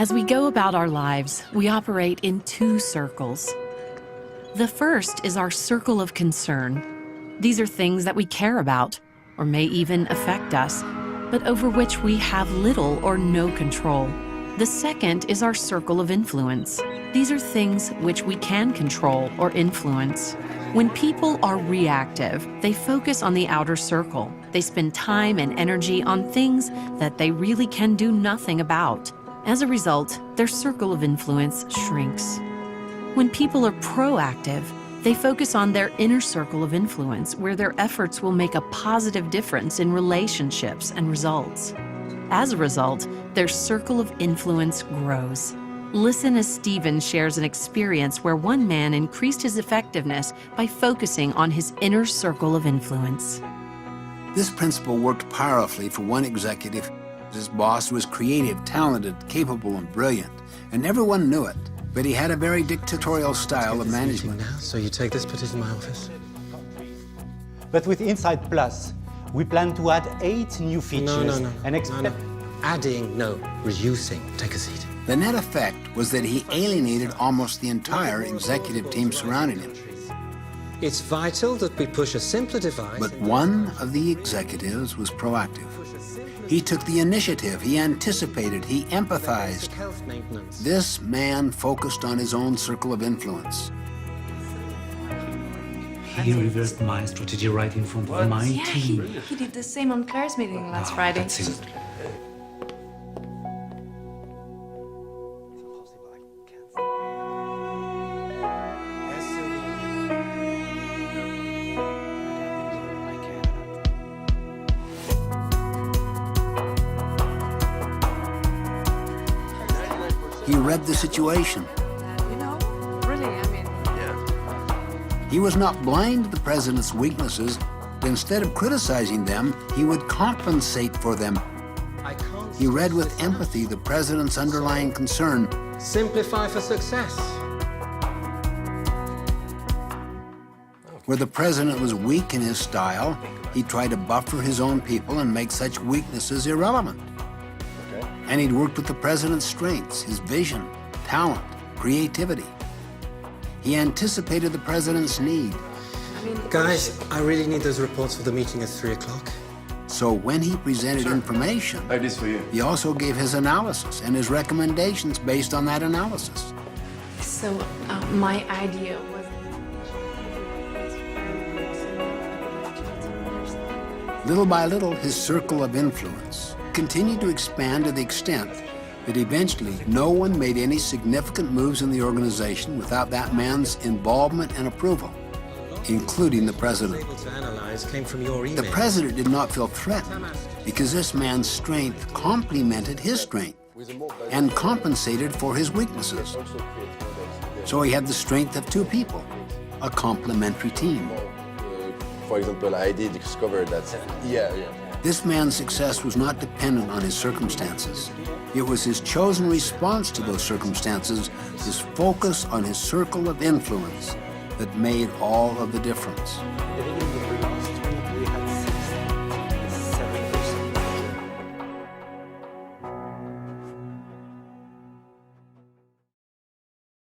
As we go about our lives, we operate in two circles. The first is our circle of concern. These are things that we care about, or may even affect us, but over which we have little or no control. The second is our circle of influence. These are things which we can control or influence. When people are reactive, they focus on the outer circle. They spend time and energy on things that they really can do nothing about. As a result, their circle of influence shrinks. When people are proactive, they focus on their inner circle of influence, where their efforts will make a positive difference in relationships and results. As a result, their circle of influence grows. Listen as Stephen shares an experience where one man increased his effectiveness by focusing on his inner circle of influence. This principle worked powerfully for one executive. His boss was creative, talented, capable, and brilliant, and everyone knew it. But he had a very dictatorial style of management. Now, so you take this petition to my office? But with Insight Plus, we plan to add 8 new features. No. Adding, no. Reducing. Take a seat. The net effect was that he alienated almost the entire executive team surrounding him. It's vital that we push a simpler device. But one of the executives was proactive. He took the initiative, he anticipated, he empathized. Health maintenance. This man focused on his own circle of influence. He reversed my strategy right in front of my team. He did the same on Claire's meeting last Friday. That's it. He read the situation. He was not blind to the president's weaknesses, but instead of criticizing them, he would compensate for them. He read with empathy the president's underlying concern. Simplify for success. Where the president was weak in his style, he tried to buffer his own people and make such weaknesses irrelevant. And he'd worked with the president's strengths, his vision, talent, creativity. He anticipated the president's need. Guys, I really need those reports for the meeting at 3 o'clock. So when he presented information, he also gave his analysis and his recommendations based on that analysis. So my idea was... Little by little, his circle of influence continued to expand to the extent that eventually no one made any significant moves in the organization without that man's involvement and approval, including the president. The president did not feel threatened because this man's strength complemented his strength and compensated for his weaknesses. So he had the strength of two people, a complementary team. For example, I did discover that, This man's success was not dependent on his circumstances. It was his chosen response to those circumstances, his focus on his circle of influence, that made all of the difference.